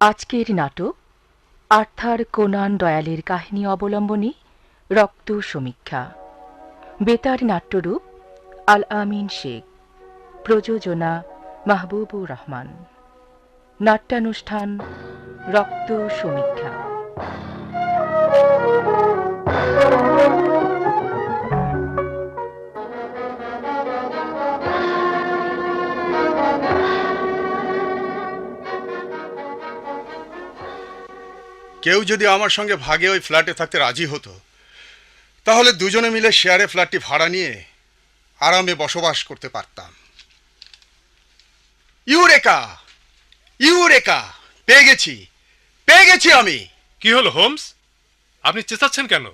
আজকের নাটক Arthur Conan ডয়েলের কাহিনী অবলম্বনে রক্ত সমীক্ষা। বেতার নাট্যরূপ আল আমিন শেখ। প্রযোজনা মাহবুবুর রহমান। নাট্যানুষ্ঠান রক্ত সমীক্ষা। কেউ যদি আমার সঙ্গে ভাগে ওই ফ্ল্যাটে থাকতে রাজি হতো, তাহলে দুজনে মিলে শেয়ারে ফ্ল্যাটটি ভাড়া নিয়ে আরামে বসবাস করতে পারতাম। ইউরেকা, ইউরেকা, পেয়ে গেছি, পেয়ে গেছি আমি। কি হলো হোমস, আপনি চেঁচাচ্ছেন কেন?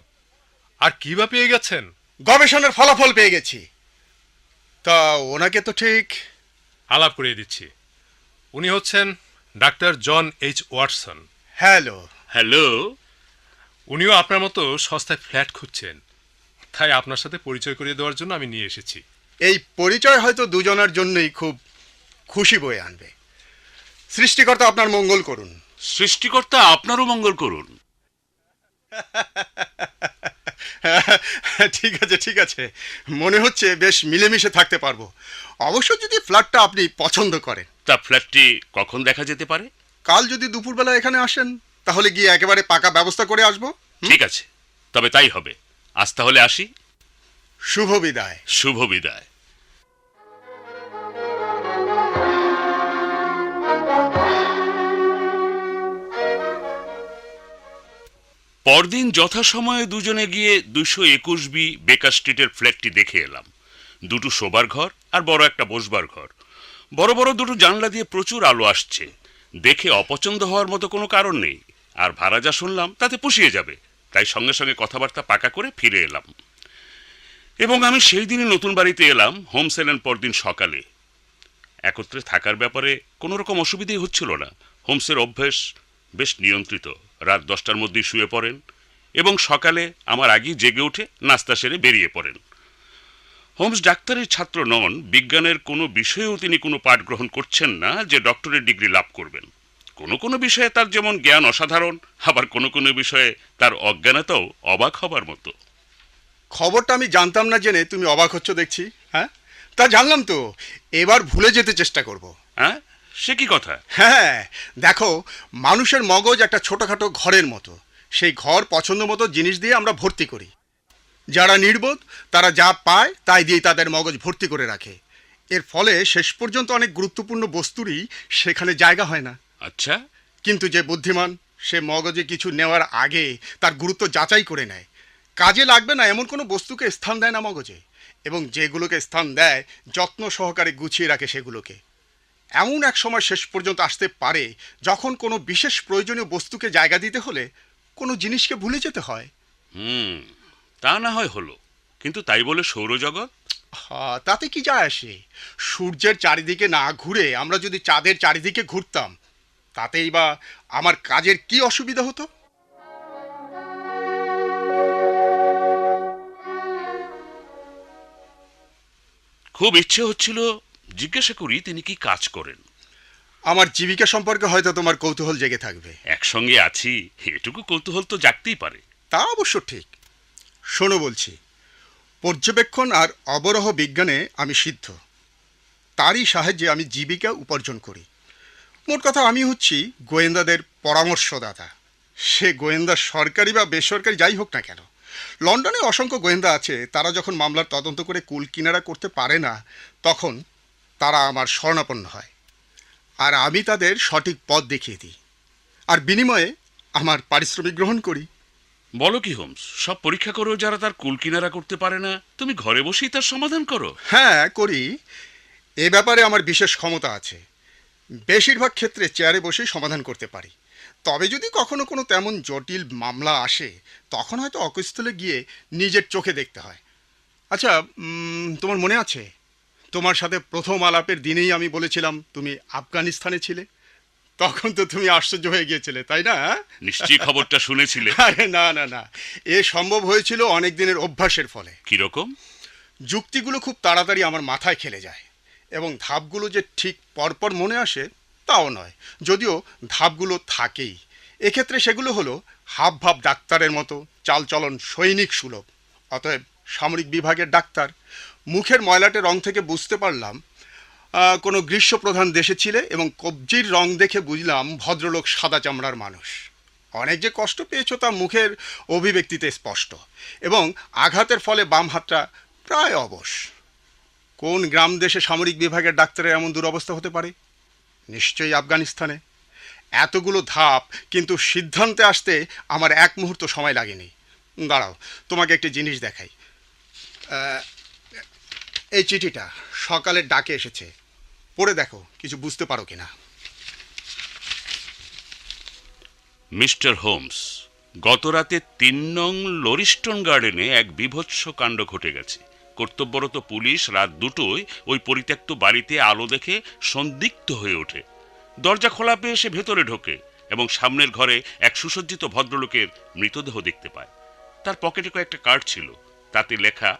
আর কি বা পেয়ে গেছেন? গবেষণার ফলাফল পেয়ে গেছি। তা ওনাকে তো ঠিক আলাপ করিয়ে দিচ্ছি। উনি হচ্ছেন doctor John H Watson. Hello. Hello. উনিও আপনার মতো সস্তায় ফ্ল্যাট খুঁজছেন, তাই আপনার সাথে পরিচয় করিয়ে দেওয়ার জন্য আমি নিয়ে এসেছি। এই পরিচয় হয়তো দুজনের জন্যই খুব খুশি বয়ে আনবে। সৃষ্টিকর্তা আপনার মঙ্গল করুন। সৃষ্টিকর্তা আপনারও মঙ্গল করুন। ঠিক আছে, ঠিক আছে, মনে হচ্ছে বেশ মিলেমিশে থাকতে পারবো, অবশ্য যদি ফ্ল্যাটটা আপনি পছন্দ করেন। তা ফ্ল্যাটটি কখন দেখা যেতে পারে? কাল যদি দুপুরবেলা এখানে আসেন, তাহলে গিয়ে একেবারে পাকা ব্যবস্থা করে আসবো। ঠিক আছে, তবে তাই হবে। আজ তাহলে আসি। শুভ বিদায়। শুভ বিদায়। পরদিন যথাসময়ে দুজনে গিয়ে 221 বেকার স্ট্রিটের ফ্ল্যাটটি দেখে এলাম। দুটো শোবার ঘর আর বড় একটা বসবার ঘর। বড় বড় দুটো জানলা দিয়ে প্রচুর আলো আসছে। দেখে অপছন্দ হওয়ার মতো কোনো কারণ নেই, আর ভাড়া যা শুনলাম তাতে পুষিয়ে যাবে। তাই সঙ্গে সঙ্গে কথাবার্তা পাকা করে ফিরে এলাম। এবং আমি সেই দিনই নতুন বাড়িতে এলাম। হোমস এলেন পরদিন সকালে। একত্রে থাকার ব্যাপারে কোনো রকম অসুবিধাই হচ্ছিল না। হোমসের অভ্যেস বেশ নিয়ন্ত্রিত। রাত 10টার মধ্যেই শুয়ে পড়েন এবং সকালে আমার আগেই জেগে উঠে নাস্তা সেরে বেরিয়ে পড়েন। হোমস ডাক্তারের ছাত্র নন। বিজ্ঞানের কোনো বিষয়েও তিনি কোনো পাঠ গ্রহণ করছেন না যে ডক্টরেট ডিগ্রি লাভ করবেন। কোনো কোনো বিষয়ে তার যেমন জ্ঞান অসাধারণ, আবার কোনো কোনো বিষয়ে তার অজ্ঞানতাও অবাক হবার মতো। খবরটা আমি জানতাম না জেনে তুমি অবাক হচ্ছ দেখছি। হ্যাঁ, তা জানলাম তো, এবার ভুলে যেতে চেষ্টা করব। হ্যাঁ, সে কি কথা? হ্যাঁ, দেখো, মানুষের মগজ একটা ছোটখাটো ঘরের মতো। সেই ঘর পছন্দ মতো জিনিস দিয়ে আমরা ভর্তি করি। যারা নির্বোধ তারা যা পায় তাই দিয়ে তাদের মগজ ভর্তি করে রাখে। এর ফলে শেষ পর্যন্ত অনেক গুরুত্বপূর্ণ বস্তুরই সেখানে জায়গা হয় না। আচ্ছা। কিন্তু যে বুদ্ধিমান, সে মগজে কিছু নেওয়ার আগে তার গুরুত্ব যাচাই করে নেয়। কাজে লাগবে না এমন কোনো বস্তুকে স্থান দেয় না মগজে, এবং যেগুলোকে স্থান দেয় যত্ন সহকারে গুছিয়ে রাখে সেগুলোকে। এমন এক সময় শেষ পর্যন্ত আসতে পারে যখন কোনো বিশেষ প্রয়োজনীয় বস্তুকে জায়গা দিতে হলে কোনো জিনিসকে ভুলে যেতে হয়। তা না হয় হলো, কিন্তু তাই বলে সৌরজগৎ? তাতে কি যায় আসে? সূর্যের চারিদিকে না ঘুরে আমরা যদি চাঁদের চারিদিকে ঘুরতাম, তাতেই বা আমার কাজের কি অসুবিধা হতো? খুব ইচ্ছে হচ্ছিল জিজ্ঞাসা করি তিনি কি কাজ করেন। আমার জীবিকা সম্পর্কে হয়তো তোমার কৌতূহল জেগে থাকবে। একসঙ্গে আছি, এটুকু কৌতূহল তো জাগতেই পারে। তা অবশ্য ঠিক। শোনো বলছি, পর্যবেক্ষণ আর অবরোহ বিজ্ঞানে আমি সিদ্ধ। তারই সাহায্যে আমি জীবিকা উপার্জন করি। মোট কথা, আমি হচ্ছি গোয়েন্দাদের পরামর্শদাতা। সে গোয়েন্দা সরকারি বা বেসরকারি যাই হোক না কেন। লন্ডনে অসংখ্য গোয়েন্দা আছে। তারা যখন মামলার তদন্ত করে কুল কিনারা করতে পারে না, তখন তারা আমার শরণাপন্ন হয়, আর আমি তাদের সঠিক পথ দেখিয়ে দিই, আর বিনিময়ে আমার পারিশ্রমিক গ্রহণ করি। বলো কি হোমস, সব পরীক্ষা করো যারা তার কুল কিনারা করতে পারে না, তুমি ঘরে বসেই তার সমাধান করো? হ্যাঁ, করি। এ ব্যাপারে আমার বিশেষ ক্ষমতা আছে। বেশিরভাগ ক্ষেত্রে চেয়ারে বসেই সমাধান করতে পারি। তবে যদি কখনো কোনো তেমন জটিল মামলা আসে, তখন হয়তো অকুস্থলে গিয়ে নিজের চোখে দেখতে হয়। আচ্ছা, তোমার মনে আছে তোমার সাথে প্রথম আলাপের দিনেই আমি বলেছিলাম তুমি আফগানিস্তানে ছিলে? তখন তো তুমি আশ্চর্য হয়ে গিয়েছিলে, তাই না? নিশ্চয়ই খবরটা শুনেছিলে। আরে না না না, এ সম্ভব হয়েছিল অনেক দিনের অভ্যাসের ফলে। কিরকম? যুক্তিগুলো খুব তাড়াতাড়ি আমার মাথায় খেলে যায়, এবং ধাপগুলো যে ঠিক পরপর মনে আসে তাও নয়, যদিও ধাপগুলো থাকেই। এক্ষেত্রে সেগুলো হলো হাবভাব ডাক্তারের মতো, চালচলন সৈনিক সুলভ। অতএব সামরিক বিভাগের ডাক্তার, মুখের ময়লাটে রং থেকে বুঝতে পারলাম কোনো গ্রীষ্মপ্রধান দেশে ছিলে, এবং কবজির রং দেখে বুঝলাম ভদ্রলোক সাদা চামড়ার মানুষ। অনেক যে কষ্ট পেয়েছো তা মুখের অভিব্যক্তিতে স্পষ্ট, এবং আঘাতের ফলে বাম হাতটা প্রায় অবশ। কোন গ্রাম দেশে সামরিক বিভাগের ডাক্তারের এমন দুরবস্থা হতে পারে? নিশ্চয়ই আফগানিস্তানে। এতগুলো ধাপ, কিন্তু সিদ্ধান্তে আসতে আমার এক মুহূর্ত সময় লাগেনি। দাঁড়াও, তোমাকে একটি জিনিস দেখাই। এই চিঠিটা সকালের ডাকে এসেছে, পড়ে দেখো কিছু বুঝতে পারো কিনা। মিস্টার হোমস, গতরাতে 3 নং লরিস্টন গার্ডেনে এক বীভৎস কাণ্ড ঘটে গেছে। কর্তব্যরত পুলিশ রাত 2টোয় ওই পরিত্যক্ত বাড়িতে আলো দেখে সন্দিগ্ধ হয়ে ওঠে। দরজা খোলা পেয়ে সে ভেতরে ঢোকে এবং সামনের ঘরে এক সুসজ্জিত ভদ্রলোকের মৃতদেহ দেখতে পায়। তার পকেটে কয়েকটা কার্ড ছিল, তাতে লেখা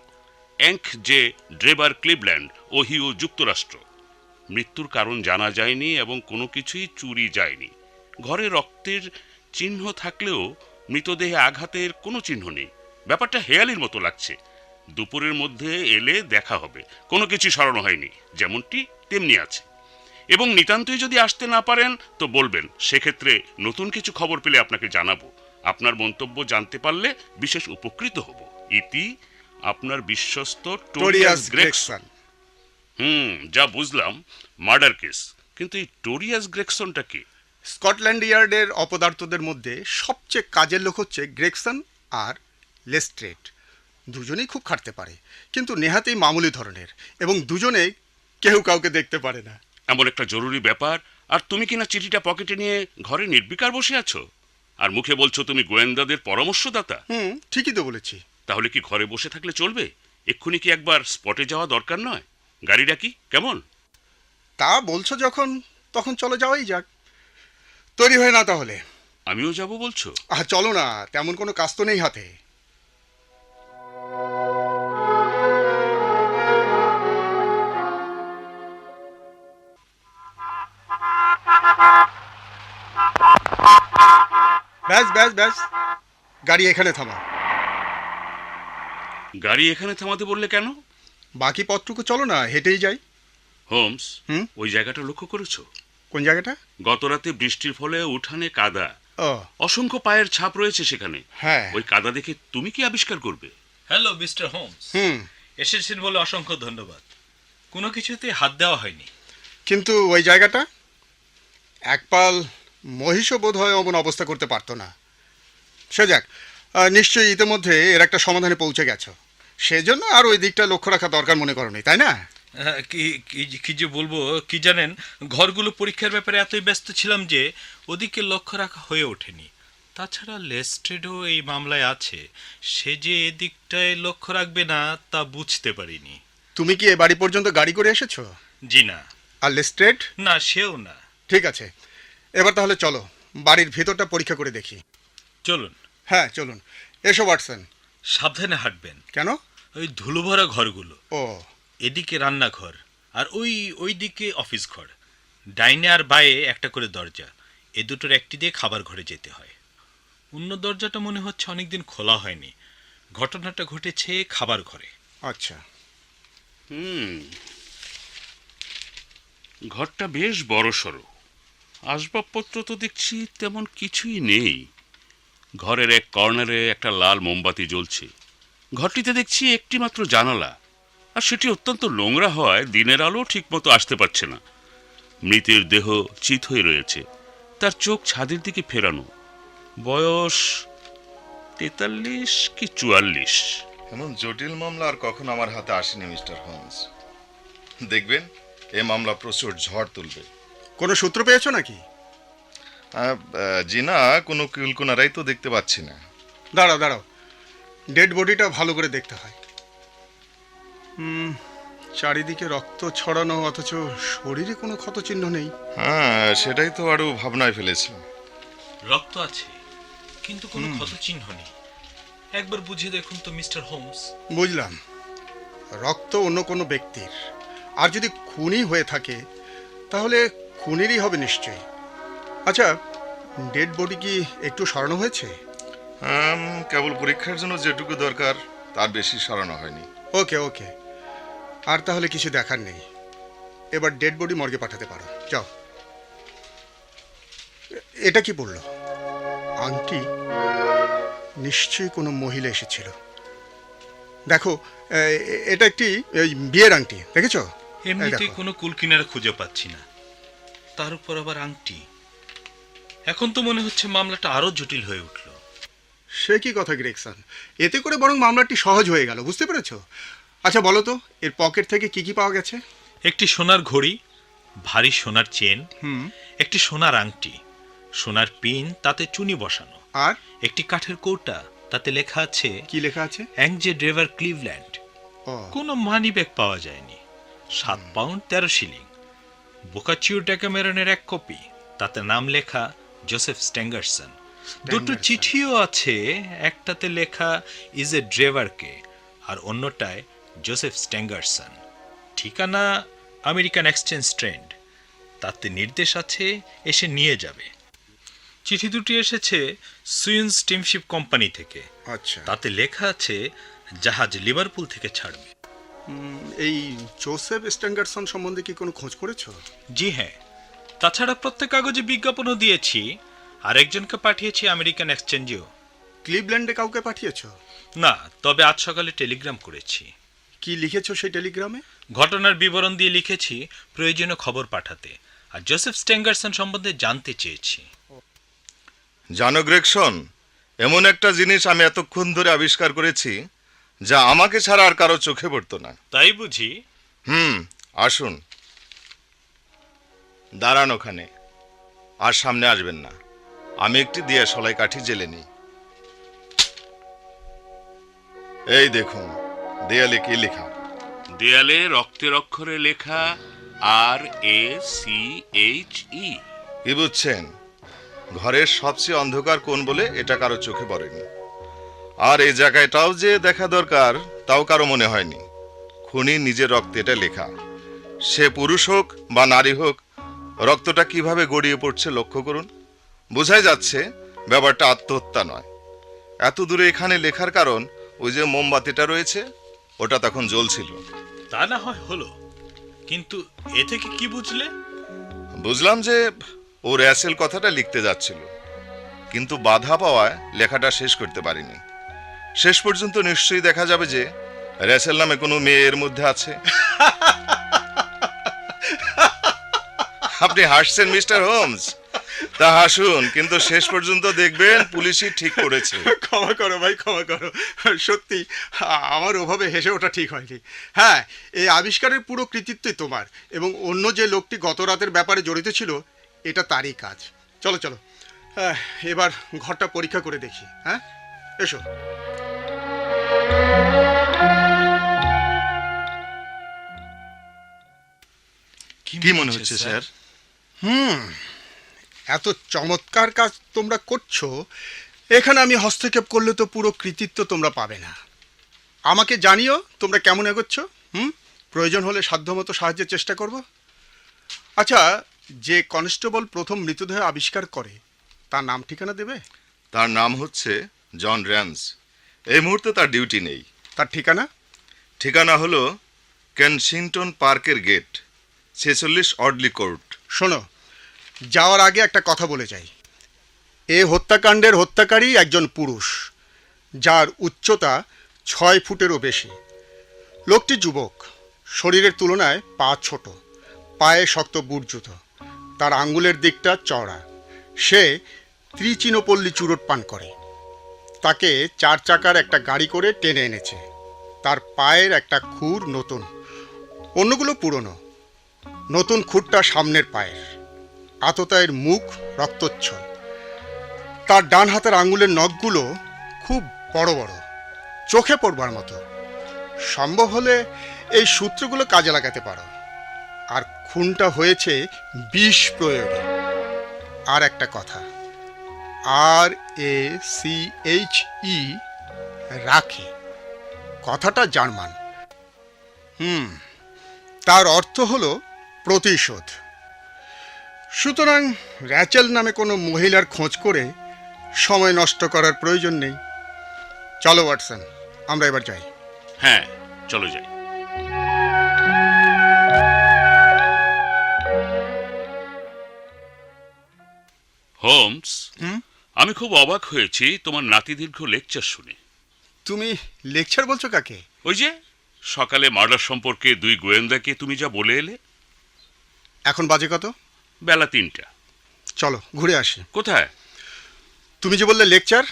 এঙ্ক জে ড্রেবার, ক্লিভল্যান্ড, ওহিও, যুক্তরাষ্ট্র। মৃত্যুর কারণ জানা যায়নি এবং কোনো কিছুই চুরি যায়নি। ঘরে রক্তের চিহ্ন থাকলেও মৃতদেহে আঘাতের কোনো চিহ্ন নেই। ব্যাপারটা হেয়ালির মতো লাগছে। দুপুরের মধ্যে এলে দেখা হবে। কোনো কিছু সরানো হয়নি, যেমনটি তেমনি আছে। এবং নিতান্তই যদি আসতে না পারেন তো বলবেন, সেক্ষেত্রে নতুন কিছু খবর পেলে আপনাকে জানাবো। আপনার মন্তব্য জানতে পারলে বিশেষ উপকৃত হব। ইতি আপনার বিশ্বস্ত টোরিয়াস গ্রেগসন। যা বুঝলাম মার্ডার কেস, কিন্তু এই টোরিয়াস গ্রেগসনটা কি? স্কটল্যান্ড ইয়ার্ডের অপদার্থদের মধ্যে সবচেয়ে কাজের লোক হচ্ছে গ্রেগসন আর লেস্ট্রেট। দুজনেই খুব খাটতে পারে, কিন্তু নেহাতেই মামুলি ধরনের, এবং দুজনেই কেউ কাউকে দেখতে পারে না। এমন একটা জরুরি ব্যাপার, আর তুমি কিনা চিঠিটা পকেটে নিয়ে ঘরে নির্বিকার বসে আছো, আর মুখে বলছো তুমি গোয়েন্দাদের পরামর্শদাতা। ঠিকই তো বলেছি। তাহলে কি ঘরে বসে থাকলে চলবে? এক্ষুনি কি একবার স্পটে যাওয়া দরকার নয়? গাড়ি ডাকি কেমন? তা বলছো যখন, তখন চলো, যাওয়াই যাক। তৈরি হয়ে না তাহলে? আমিও যাব বলছো? চলো না, তেমন কোনো কাজ তো নেই হাতে। ব্যাস ব্যাস ব্যাস, গাড়ি এখানে থামা। গাড়ি এখানে থামাতে বললে কেন? বাকি পথটুকু চলো না, হেঁটেই যাই। হোমস, ওই জায়গাটা লক্ষ্য করেছো? কোন জায়গাটা? গতরাতে বৃষ্টির ফলে উঠানে কাদা, ও অসংখ্য পায়ের ছাপ রয়েছে সেখানে। হ্যাঁ। ওই কাদা দেখে তুমি কি আবিষ্কার করবে? হ্যালো মিস্টার হোমস, এসেছেন বলে অসংখ্য ধন্যবাদ। কোনো কিছুতে হাত দেওয়া হয়নি। কিন্তু ওই জায়গাটা, একপাল মহিষও বোধ হয় অমন অবস্থা করতে পারতো না। সে যাক, নিশ্চয়ই ইতিমধ্যে এর একটা সমাধানে পৌঁছে গেছো, সেজন্য আর ওই দিকটা লক্ষ্য রাখা দরকার মনে করো নি, তাই না? কি যে বলবো, কি জানেন, ঘরগুলো পরীক্ষার ব্যাপারে এতই ব্যস্ত ছিলাম যে ওদিকে লক্ষ্য রাখা হয়ে ওঠেনি। তাছাড়া লেস্ট্রেডও এই মামলায় আছে, সে যে এদিকটায় লক্ষ্য রাখবে না তা বুঝতে পারিনি। তুমি কি এ বাড়ি পর্যন্ত গাড়ি করে এসেছো? জি না। আর লেস্ট্রেড? না, সেও না। ঠিক আছে, এবার তাহলে চলো বাড়ির ভেতরটা পরীক্ষা করে দেখি। চলুন। হ্যাঁ চলুন, এসো ওয়াটসন। সাবধানে হাঁটবেন। কেন? ওই ধুলোভরা ঘরগুলো। ও, এদিকে রান্নাঘর, আর ওই দিকে অফিস ঘর। ডাইনে আর বায়ে একটা করে দরজা, এ দুটোর একটি দিয়ে খাবার ঘরে যেতে হয়। অন্য দরজাটা মনে হচ্ছে অনেকদিন খোলা হয়নি। ঘটনাটা ঘটেছে খাবার ঘরে। আচ্ছা। ঘরটা বেশ বড়সড়। আসবাবপত্র তো দেখছি তেমন কিছুই নেই। ঘরের এক কর্নারে একটা লাল মোমবাতি জ্বলছে। ঘরটিতে দেখছি একটি মাত্র জানালা, আর সেটি অত্যন্ত নোংরা হওয়ায় দিনের আলো ঠিকমতো আসতে পারছে না। মৃতের দেহ চিত হয়ে রয়েছে, তার চোখ ছাদের দিকে ফেরানো। বয়স 43 কি 44। এমন জটিল মামলা আর কখনো আমার হাতে আসেনি মিস্টার হোমস। দেখবেন এই মামলা প্রচুর ঝড় তুলবে। কোনো সূত্র পেয়েছো নাকি? জি না, কোনো কিলকুনারাই তো দেখতে পাচ্ছি না। দাঁড়াও দাঁড়াও, ডেড বডিটা ভালো করে দেখতে হয়। চারিদিকে রক্ত ছড়ানো, অথচ শরীরে কোনো ক্ষতচিহ্ন নেই। হ্যাঁ, সেটাই তো আরো ভাবনায় ফেলেছি। রক্ত আছে, কিন্তু কোনো ক্ষতচিহ্ন নেই। একবার বুঝে দেখুন তো মিস্টার হোমস। বুঝলাম, রক্ত অন্য কোনো ব্যক্তির। আর যদি খুনই হয়ে থাকে, তাহলে খুনেরই হবে নিশ্চয়ই। আচ্ছা, ডেড বডি কি একটু সরানো হয়েছে? কেবল পরীক্ষার জন্য যেটুকু দরকার তার বেশি সরানো হয়নি। ওকে ওকে, আর তাহলে কিছু দেখার নেই। এবার ডেড বডি মর্গে পাঠাতে পারো, যাও। এটা কি বললো? আংটি? নিশ্চয়ই কোনো মহিলা এসেছিল। দেখো, এটা একটি বিয়ের আংটি, দেখেছো? এমনিতেই কোনো কুল কিনারা খুঁজে পাচ্ছি না, তার উপর আবার আংটি। এখন তো মনে হচ্ছে মামলাটা আরো জটিল হয়ে উঠল। সে কি কথা গ্রেগসন, এতে করে বরং মামলাটি সহজ হয়ে গেল, বুঝতে পেরেছো? আচ্ছা বলো তো, এর পকেট থেকে কি কি পাওয়া গেছে? একটি সোনার ঘড়ি, ভারী সোনার চেন, একটি সোনার আংটি, সোনার পিন তাতে চুনি বসানো, আর একটি কাঠের কৌটা, তাতে লেখা আছে কি লেখা আছে? অ্যাংজে ড্রেভার ক্লিভল্যান্ড। ও, কোনো মানি ব্যাগ পাওয়া যায়নি। 7 পাউন্ড 13 শিলিং। বোকাচিও ডেকামেরনের এক কপি, তাতে নাম লেখা জোসেফ স্ট্যাঙ্গারসন। দুটো চিঠিও আছে, একটাতে লেখা is a ড্রেভারকে R অন্যটায় Joseph Stangerson. ঠিকানা আমেরিকান এক্সচেঞ্জ ট্রেন্ড, তাতে নির্দেশ আছে এসে নিয়ে যাবে। চিঠি দুটি এসেছে সুইন স্টিমশিপ কোম্পানি থেকে, আচ্ছা। তাতে লেখা আছে জাহাজ লিভারপুল থেকে ছাড়বে। এই জোসেফ স্ট্যাঙ্গারসন সম্বন্ধে কি কোনো খোঁজ করেছো? জি হ্যাঁ, তাছাড়া প্রত্যেক কাগজে বিজ্ঞাপনও দিয়েছি, আর একজনকে পাঠিয়েছি আমেরিকান এক্সচেঞ্জেও। ক্লিভল্যান্ডে কাউকে পাঠিয়েছো? না, তবে আজ সকালে টেলিগ্রাম করেছি। কি লিখেছো সেই টেলিগ্রামে? ঘটনার বিবরণ দিয়ে লিখেছি প্রয়োজনীয় খবর পাঠাতে, আর জোসেফ স্ট্যাঙ্গারসন সম্বন্ধে জানতে চেয়েছি। জানো গ্রেগসন, এমন একটা জিনিস আমি এতক্ষণ ধরে আবিষ্কার করেছি যা আমাকে ছাড়া আর কারো চোখে পড়তো না। তাই বুঝি? আসুন, দাঁড়ান ওখানে, আর সামনে আসবেন না। আমি একটি দিয়াশলাই কাঠি জেলে নিই। এই দেখুন, দেয়ালে কি লেখা? দেয়ালে রক্তের অক্ষরে লেখা RACHE। কি বুঝছেন? ঘরের সবচেয়ে অন্ধকার কোণ বলে এটা কারো চোখে পড়েনি। আর এই জায়গাটাও যে দেখা দরকার তাও কারো মনে হয়নি। খুনি নিজের রক্তে এটা লেখা। সে পুরুষ হোক বা নারী হোক, রক্তটা কিভাবে গড়িয়ে পড়ছে লক্ষ্য করুন। বোঝাই যাচ্ছে ব্যাপারটা আত্মহত্যা নয়। এত দূরে এখানে লেখার কারণ ওই যে মোমবাতিটা রয়েছে, ওটা তখন জ্বলছিল। তা না হয় হলো, কিন্তু এ থেকে কি বুঝলে? বুঝলাম যে ও র্যাসেল কথাটা লিখতে যাচ্ছিল, কিন্তু বাধা পাওয়ায় লেখাটা শেষ করতে পারিনি। শেষ পর্যন্ত নিশ্চয়ই দেখা যাবে যে র্যাসেল নামে কোনো মেয়ে এর মধ্যে আছে। আপনি হাসছেন মিস্টার হোমস, তা হাসুন, কিন্তু শেষ পর্যন্ত দেখবেন পুলিশই ঠিক করেছে। ক্ষমা করো ভাই, ক্ষমা করো। সত্যি আমার ওভাবে হেসে ওঠা ঠিক হয়নি। হ্যাঁ, এই আবিষ্কারের পুরো কৃতিত্বই তোমার, এবং অন্য যে লোকটি গত রাতের ব্যাপারে জড়িত ছিল এটা তারই কাজ। চলো চলো, এবার ঘরটা পরীক্ষা করে দেখি। হ্যাঁ, এসো। কি মনে হচ্ছে স্যার? এত চমৎকার কাজ তোমরা করছো, এখানে আমি হস্তক্ষেপ করলে তো পুরো কৃতিত্ব তোমরা পাবে না। আমাকে জানিও তোমরা কেমন এগোচ্ছ। প্রয়োজন হলে সাধ্যমতো সাহায্যের চেষ্টা করব। আচ্ছা, যে কনস্টেবল প্রথম মৃতদেহ আবিষ্কার করে তার নাম ঠিকানা দেবে? তার নাম হচ্ছে জন র্যান্স। এই মুহূর্তে তার ডিউটি নেই। তার ঠিকানা? ঠিকানা হলো কেনসিংটন পার্কের গেট, 46 অডলি কোর্ট। শোনো, যাওয়ার আগে একটা কথা বলে যাই। এ হত্যাকাণ্ডের হত্যাকারী একজন পুরুষ, যার উচ্চতা 6 ফুটেরও বেশি। লোকটি যুবক, শরীরের তুলনায় পা ছোট, পায়ে শক্ত বুট জুতো, তার আঙ্গুলের দিকটা চওড়া। সে ত্রিচিনোপল্লী চুরুট পান করে। তাকে 4 চাকার একটা গাড়ি করে টেনে এনেছে। তার পায়ের একটা খুর নতুন, অন্যগুলো পুরনো। নতুন খুরটা সামনের পায়ের। আততায়ীর মুখ রক্তচ্ছল। তার ডান হাতের আঙ্গুলের নখগুলো খুব বড় বড়, চোখে পড়বার মতো। সম্ভব হলে এই সূত্রগুলো কাজে লাগাতে পারো। আর খুনটা হয়েছে বিষ প্রয়োগে। আর একটা কথা, RACHE, রাখে, কথাটা জার্মান। তার অর্থ হলো প্রতিশোধ। সুতরাং র্যাচেল নামে কোনো মহিলার খোঁজ করে সময় নষ্ট করার প্রয়োজন নেই। চলো ওয়াটসন, আমরা এবার যাই। হ্যাঁ, চলো যাই। হোমস, আমি খুব অবাক হয়েছি তোমার নাতিদীর্ঘ লেকচার শুনে। তুমি লেকচার বলছো কাকে? ওই যে সকালে মার্ডার সম্পর্কে 2 গোয়েন্দাকে তুমি যা বলে এলে। এখন বাজে কত? বেলা 3টা। চলো ঘুরে আসি। কোথায়? তুমি যে বললে লেকচার,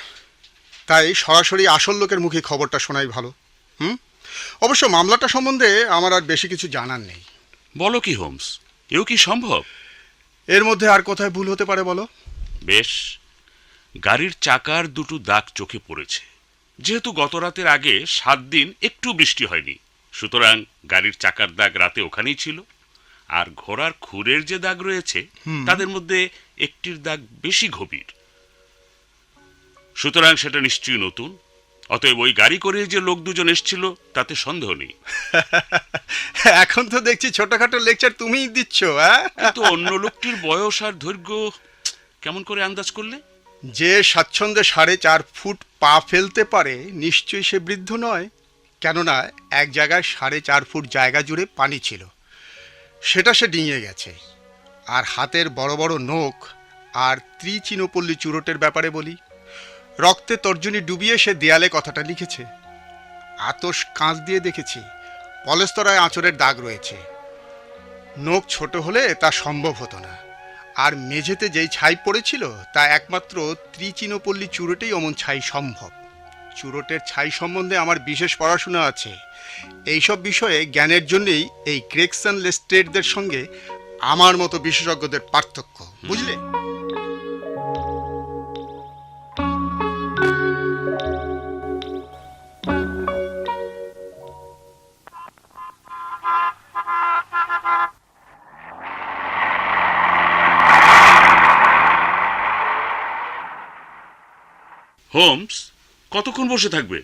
তাই সরাসরি আসল লোকের মুখে খবরটা শোনাই ভালো। অবশ্য মামলাটা সম্বন্ধে আমার আর বেশি কিছু জানার নেই। বলো কি হোমস, এও কি সম্ভব? এর মধ্যে আর কোথায় ভুল হতে পারে বলো? বেশ, গাড়ির চাকার 2টো দাগ চোখে পড়েছে। যেহেতু গত রাতের আগে 7 দিন একটু বৃষ্টি হয়নি, সুতরাং গাড়ির চাকার দাগ রাতে ওখানেই ছিল। আর ঘোড়ার খুরের যে দাগ রয়েছে তাদের মধ্যে একটির দাগ বেশি গভীর, সুতরাং সেটা নিশ্চয়ই নতুন। অতএব ওই গাড়ি করে যে লোক 2জন এসেছিল তাতে সন্দেহ নেই। এখন তো দেখছি ছোটখাটো লেকচার তুমিই দিচ্ছ। কিন্তু অন্য লোকটির বয়স আর দৈর্ঘ্য কেমন করে আন্দাজ করলে? যে স্বাচ্ছন্দ্যে 4.5 ফুট পা ফেলতে পারে নিশ্চয়ই সে বৃদ্ধ নয়। কেননা এক জায়গায় 4.5 ফুট জায়গা জুড়ে পানি ছিল, সেটা সে ডিঙিয়ে গেছে। আর হাতের বড় বড় নখ আর ত্রিচিনোপল্লী চুরোটের ব্যাপারে বলি, রক্তে তর্জনী ডুবিয়ে সে দেয়ালে কথাটা লিখেছে। আতস কাঁচ দিয়ে দেখেছি, পলেস্তরায় আঁচড়ের দাগ রয়েছে। নখ ছোট হলে তা সম্ভব হতো না। আর মেঝেতে যেই ছাই পড়েছিল তা একমাত্র ত্রিচিনোপল্লী চুরোটেই অমন ছাই সম্ভব। চুরোটের ছাই সম্বন্ধে আমার বিশেষ পড়াশোনা আছে। এইসব বিষয়ে জ্ঞানের জন্যেই এই ক্রেকসন লেস্ট্রেটদের সঙ্গে আমার মতো বিশেষজ্ঞদের পার্থক্য, বুঝলে? হোমস, কতক্ষণ বসে থাকবে?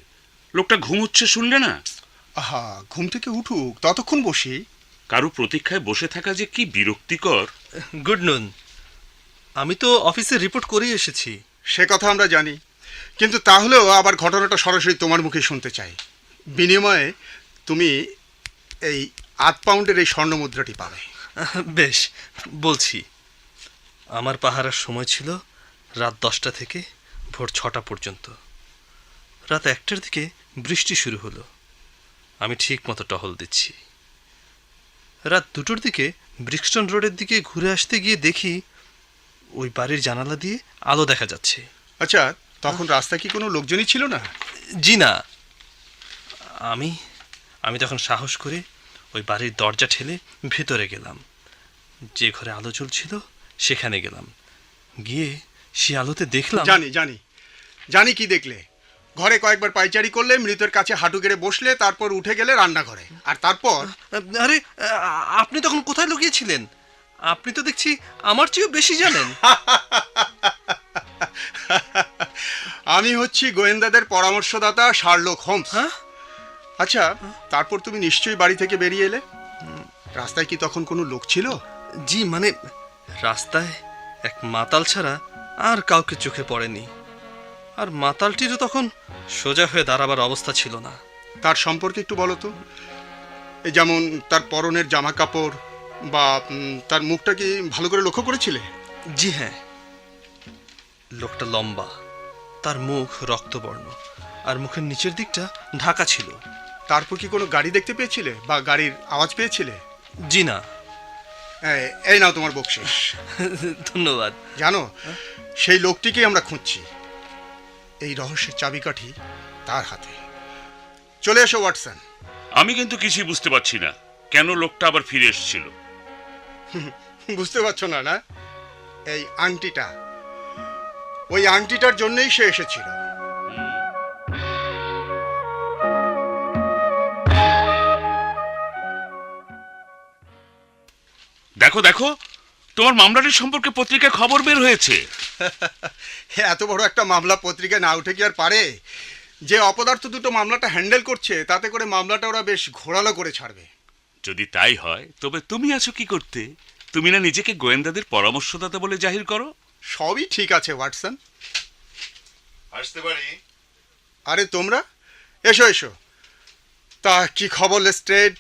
লোকটা ঘুমোচ্ছে শুনলে না? আহা, ঘুম থেকে উঠুক, ততক্ষণ বসি। কারো প্রতীক্ষায় বসে থাকা যে কি বিরক্তিকর। গুড নুন। আমি তো অফিসে রিপোর্ট করেই এসেছি। সে কথা আমরা জানি, কিন্তু তাহলেও আবার ঘটনাটা সরাসরি তোমার মুখে শুনতে চাই। বিনিময়ে তুমি এই 8 পাউন্ডের এই স্বর্ণ মুদ্রাটি পাবে। বেশ, বলছি। আমার পাহারার সময় ছিল রাত 10টা থেকে ভোর 6টা পর্যন্ত। রাত 1টার দিকে বৃষ্টি শুরু হলো। আমি ঠিক মতো টহল দিচ্ছি। রাত 2টোর দিকে ব্রিক্সটন রোডের দিকে ঘুরে আসতে গিয়ে দেখি ওই বাড়ির জানালা দিয়ে আলো দেখা যাচ্ছে। আচ্ছা, তখন রাস্তায় কি কোনো লোকজনই ছিল না? জি না। আমি তখন সাহস করে ওই বাড়ির দরজা ঠেলে ভেতরে গেলাম। যে ঘরে আলো জ্বলছিল সেখানে গেলাম। গিয়ে সে আলোতে দেখলাম। জানি কি দেখলে। ঘরে কয়েকবার পায়চারি করলে, মৃতের কাছে হাঁটু গেড়ে বসলে, তারপর উঠে গেলে রান্নাঘরে, আর তারপর... আরে, আপনি তখন কোথায় লুকিয়েছিলেন? আপনি তো দেখছি আমার চেয়েও বেশি জানেন। আমি হচ্ছি গোয়েন্দাদের পরামর্শদাতা শার্লক হোমস। আচ্ছা, তারপর তুমি নিশ্চয়ই বাড়ি থেকে বেরিয়ে এলে। রাস্তায় কি তখন কোনো লোক ছিল? জি, মানে রাস্তায় এক মাতাল ছাড়া আর কাউকে চোখে পড়েনি। আর মাতালটিরও তখন সোজা হয়ে দাঁড়াবার অবস্থা ছিল না। তার সম্পর্কে একটু বলো তো। এই যেমন তার পরনের জামা কাপড় বা তার মুখটা কি ভালো করে লক্ষ্য করেছিলে? জি হ্যাঁ। লোকটা লম্বা, তার মুখ রক্তবর্ণ, আর মুখের নিচের দিকটা ঢাকা ছিল। তারপর কি কোনো গাড়ি দেখতে পেয়েছিলে বা গাড়ির আওয়াজ পেয়েছিলে? জি না। এই নাও তোমার বকশিশ। ধন্যবাদ। জানো, সেই লোকটিকেই আমরা খুঁজছি। এই রহস্যের চাবিকাঠি তার হাতে। চলে এসো ওয়াটসন। আমি কিন্তু কিছুই বুঝতে পারছি না কেন লোকটা আবার ফিরে এসেছিল। বুঝতে পারছো না? না, এই আংটিটা, ওই আংটিটার জন্যই সে এসেছিল। দেখো দেখো, তোমার মামলাটির সম্পর্কে পত্রিকায় খবর বের হয়েছে। এত বড় একটা মামলা পত্রিকায় না উঠে কি আর পারে? যে অপদার্থ দুটো মামলাটা হ্যান্ডেল করছে, তাতে করে মামলাটা ওরা বেশ ঘোরালো করে ছাড়বে। যদি তাই হয় তবে তুমি আছো কি করতে? তুমি না নিজেকে গোয়েন্দাদের পরামর্শদাতা বলে জাহির করো? সবই ঠিক আছে ওয়াটসন। আসতে পারি? আরে তোমরা এসো এসো। তা কি খবর লেস্ট্রেড?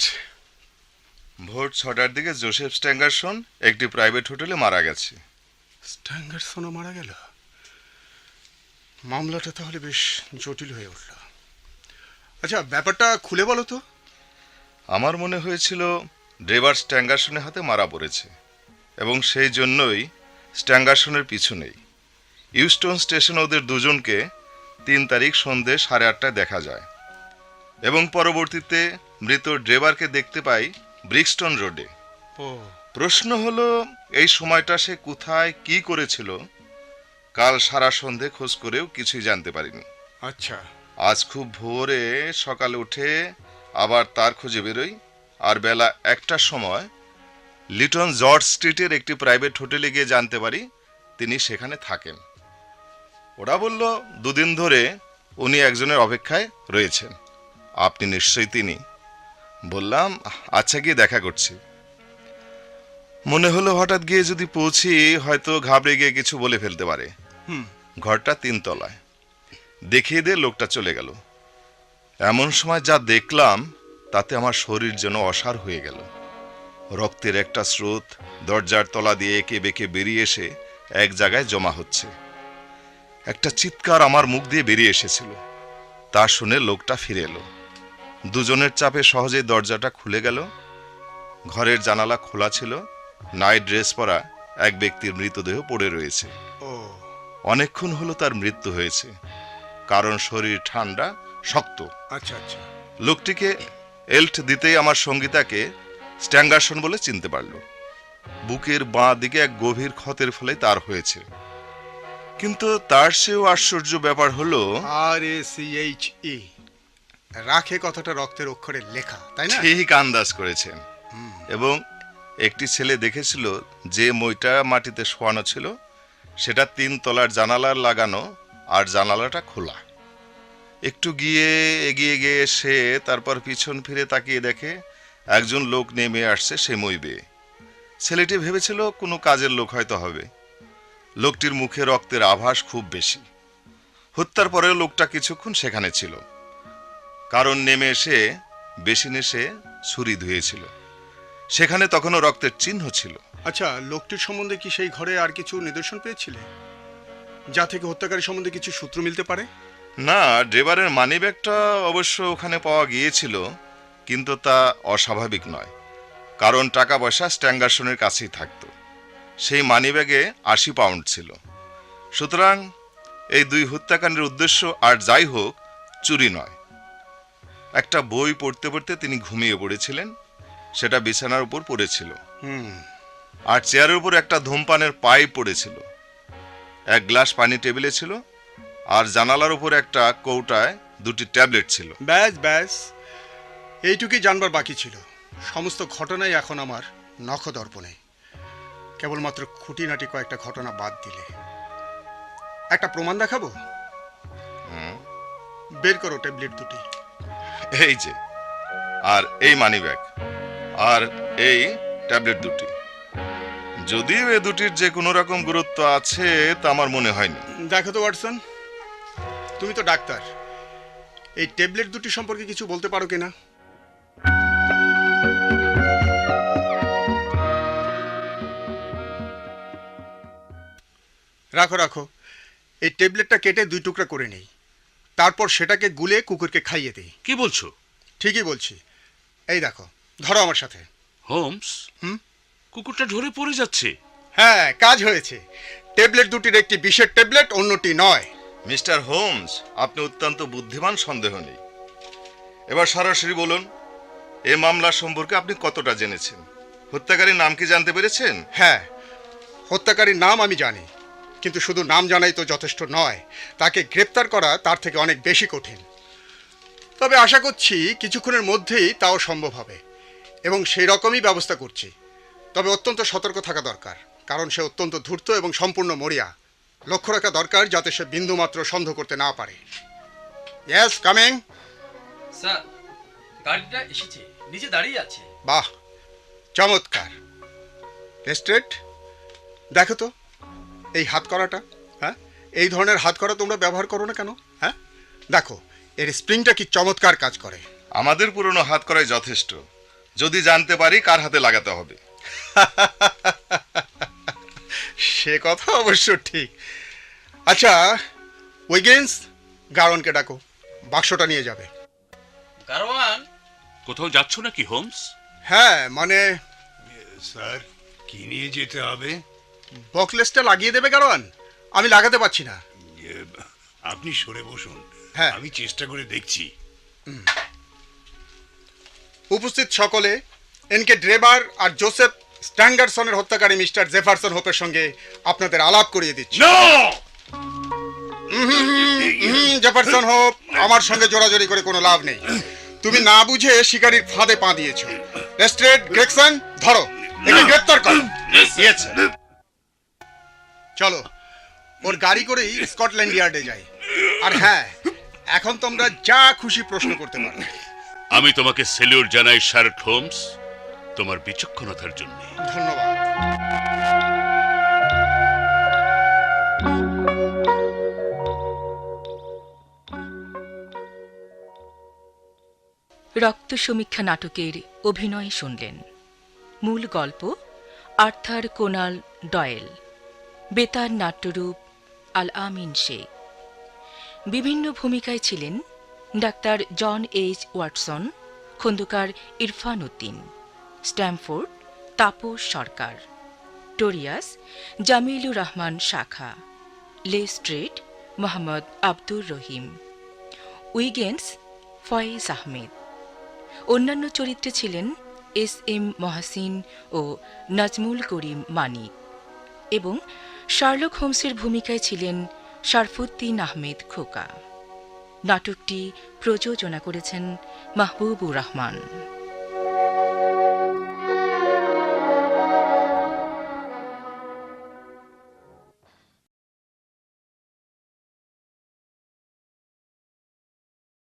ভোর 6টার দিকে জোসেফ স্ট্যাঙ্গারসন একটি প্রাইভেট হোটেলে মারা গেছে। স্ট্যাঙ্গারসনও মারা গেল? মামলাটা তাহলে বেশ জটিল হয়ে উঠল। আচ্ছা, ব্যাপারটা খুলে বলো তো। আমার মনে হয়েছিল ড্রেভার স্ট্যাঙ্গারসনের হাতে মারা পড়েছে এবং সেই জন্যই স্ট্যাঙ্গারসনের পিছু নেই। ইউস্টন স্টেশনে ওদের দুজনকে 3 তারিখ সন্ধে 8:30টায় দেখা যায় এবং পরবর্তীতে মৃত ড্রেভারকে দেখতে পাই ব্রিক্সটন রোডে। ও, প্রশ্ন হলো এই সময়টা সে কোথায় কি করেছিল। কাল সারা সন্ধে খোঁজ করেও কিছুই জানতে পারিনি। আচ্ছা। আজ খুব ভোরে সকালে উঠে আবার তার খোঁজে বেরোই, আর বেলা 1টার সময় লিটন জর্জ স্ট্রিটের একটি প্রাইভেট হোটেলে গিয়ে জানতে পারি তিনি সেখানে থাকেন। ওরা বলল 2 দিন ধরে উনি একজনের অপেক্ষায় রয়েছেন। আপনি নিশ্চয়ই তিনি। বললাম আচ্ছা, গিয়ে দেখা করছি। মনে হলো হঠাৎ গিয়ে যদি পৌঁছি হয়তো ঘাবড়ে গিয়ে কিছু বলে ফেলতে পারে। ঘরটা 3 তলায়। দেখিয়ে দিয়ে লোকটা চলে গেল। এমন সময় যা দেখলাম তাতে আমার শরীর যেন অসাড় হয়ে গেল। রক্তের একটা স্রোত দরজার তলা দিয়ে এঁকে বেঁকে বেরিয়ে এসে এক জায়গায় জমা হচ্ছে। একটা চিৎকার আমার মুখ দিয়ে বেরিয়ে এসেছিল। তা শুনে লোকটা ফিরে এলো। দুজনের চাপে সহজেই দরজাটা খুলে গেল। ঘরের জানালা খোলা ছিল। নাইট ড্রেস পরা এক ব্যক্তির মৃতদেহ পড়ে রয়েছে। ও, অনেকক্ষণ হলো তার মৃত্যু হয়েছে, কারণ শরীর ঠান্ডা শক্ত। আচ্ছা আচ্ছা। লোকটিকে এল্ট দিতেই আমার সঙ্গীতাকে স্ট্যাঙ্গারসন বলে চিনতে পারল। বুকের বাঁ দিকে এক গভীর ক্ষতের ফলে তার হয়েছে। কিন্তু তার চেয়েও আশ্চর্য ব্যাপার হলো RACHE রাখে কথাটা রক্তের অক্ষরে লেখা, তাই না? ঠিক আন্দাজ করেছেন। এবং একটি ছেলে দেখেছিল যে মইটা মাটিতে শোয়ানো ছিল সেটা 3 তলার জানালার লাগানো, আর জানালাটা খোলা। একটু এগিয়ে গিয়ে সে তারপর পিছন ফিরে তাকিয়ে দেখে একজন লোক নেমে আসছে সে মই বেয়ে। ছেলেটি ভেবেছিল কোনো কাজের লোক হয়তো হবে। লোকটির মুখে রক্তের আভাস খুব বেশি। হত্যার পরেও লোকটা কিছুক্ষণ সেখানে ছিল, কারণ নেমে এসে বেসিনে সে ছুরি ধুয়েছিল। সেখানে তখনও রক্তের চিহ্ন ছিল। আচ্ছা, লোকটির সম্বন্ধে কি সেই ঘরে আর কিছু নিদর্শন পেয়েছিলে যা থেকে হত্যাকারী সম্বন্ধে কিছু সূত্র মিলতে পারে? না, ড্রেভারের মানিব্যাগটা অবশ্য ওখানে পাওয়া গিয়েছিল, কিন্তু তা অস্বাভাবিক নয়, কারণ টাকা পয়সা স্ট্যাঙ্গারসনের কাছেই থাকতো। সেই মানিব্যাগে 80 পাউন্ড ছিল। সুতরাং এই 2 হত্যাকাণ্ডের উদ্দেশ্য আর যাই হোক চুরি নয়। একটা বই পড়তে পড়তে তিনি ঘুমিয়ে পড়েছিলেন, সেটা বিছানার উপর পড়েছিল। আর চেয়ারের উপর একটা ধূমপানের পাইপ পড়েছিল। 1 গ্লাস পানি টেবিলে ছিল, আর জানালার উপর একটা কৌটায় 2টি ট্যাবলেট ছিল। ব্যাস ব্যাস, এইটুকুই জানবার বাকি ছিল। সমস্ত ঘটনাই এখন আমার নখদর্পণে, কেবলমাত্র খুঁটিনাটি কয়েকটা ঘটনা বাদ দিলে। একটা প্রমাণ দেখাবো? বের করো ট্যাবলেট 2টি। এই যে, আর এই মানিব্যাগ, আর এই ট্যাবলেট 2টি। যদিও এ দুটির যে কোনো রকম গুরুত্ব আছে তা আমার মনে হয়নি। দেখো তো ওয়াটসন, তুমি তো ডাক্তার, এই ট্যাবলেট 2টি সম্পর্কে কিছু বলতে পারো কিনা? রাখো রাখো, এই ট্যাবলেটটা কেটে 2 টুকরা করে নেই, তারপর সেটাকে গুলে কুকুরকে খাইয়ে দিই। কি বলছো? ঠিকই বলছি। এই দেখো, ধরো আমার সাথে। হোমস, কুকুরটা ঢলে পড়ে যাচ্ছে। হ্যাঁ, কাজ হয়েছে। ট্যাবলেট 2টির একটি বিষের ট্যাবলেট, অন্যটি নয়। মিস্টার হোমস, আপনি অত্যন্ত বুদ্ধিমান, সন্দেহ নেই। এবার সরাসরি বলুন, এ মামলা সম্পর্কে আপনি কতটা জেনেছেন? হত্যাকারীর নাম কি জানতে পেরেছেন? হ্যাঁ, হত্যাকারীর নাম আমি জানি, কিন্তু শুধু নাম জানাই তো যথেষ্ট নয়। তাকে গ্রেপ্তার করা তার থেকে অনেক বেশি কঠিন। তবে আশা করছি কিছুক্ষণের মধ্যেই তাও সম্ভব হবে, এবং সেই রকমই ব্যবস্থা করছি। তবে অত্যন্ত সতর্ক থাকা দরকার, কারণ সে অত্যন্ত ধূর্ত এবং সম্পূর্ণ মরিয়া। লক্ষ্য রাখা দরকার যাতে সে বিন্দুমাত্র সন্দেহ করতে না পারে। Yes, coming. স্যার, গাড়িটা এসেছে, নিচে দাঁড়িয়ে আছে। বাহ, চমৎকার। লেস্ট্রেড, দেখো তো এই হাত করাটা, হ্যাঁ, এই ধরনের হাত করা তোমরা ব্যবহার করো না কেন? হ্যাঁ, দেখো এর স্প্রিংটা কি চমৎকার কাজ করে। আমাদের পুরনো হাত করাই যথেষ্ট, যদি জানতে পারি কার হাতে লাগাতে হবে। সে কথা অবশ্য ঠিক। আচ্ছা উইগেন্স, গারোয়ানকে ডাকো, বাক্সটা নিয়ে যাবে। গারোয়ান, কোথাও যাচ্ছ নাকি হোমস? হ্যাঁ মানে স্যার, কি নিয়ে যেতে হবে? বকলেসটা লাগিয়ে দেবে গারোয়ান, আমি লাগাতে পারছি না। এ, আপনি সরে বসুন, হ্যাঁ। আমি চেষ্টা করে দেখছি। উপস্থিত সকলে, এনকে ড্রেবার আর জোসেফ স্ট্যাঙ্গারসনের হত্যাকারী মিস্টার জেফারসন হোপের সঙ্গে আপনাদের আলাপ করিয়ে দিচ্ছি। জেফারসন হোপ, আমার সঙ্গে জোরাজোরি করে কোনো লাভ নেই। তুমি না বুঝে শিকারীর ফাঁদে পা দিয়েছো। লেস্ট্রেড, গ্রেগসন, ধরো একে গ্রেপ্তার করো। Yes, sir. চলো ওর গাড়ি করেই স্কটল্যান্ড ইয়ার্ডে যাই। আর হ্যাঁ, এখন তোমরা যা খুশি প্রশ্ন করতে পারো। আমি তোমাকে সেলিউট জানাই শার্লক হোমস, তোমার বিচক্ষণতার জন্য। ধন্যবাদ। রক্ত সমীক্ষা নাটকের অভিনয় শুনলেন। মূল গল্প আর্থার কোনান ডয়েল, বেতার নাট্যরূপ আল আমিন শেখ। বিভিন্ন ভূমিকায় ছিলেন doctor John H Watson, Khondokar Irfan Uddin, Stamford Tapas Sarkar, Tobias Jamilur Rahman Shakha, Lestrade Mohammad Abdur Rahim, Wiggins Foyez Ahmed. অন্যান্য চরিত্রে ছিলেন এস এম মহাসিন ও নাজমুল করিম মানিক এবং শার্লক হোমসের ভূমিকায় ছিলেন শরফুদ্দিন আহমেদ খোকা। নাটকটি প্রযোজনা করেছেন মাহবুবুর রহমান।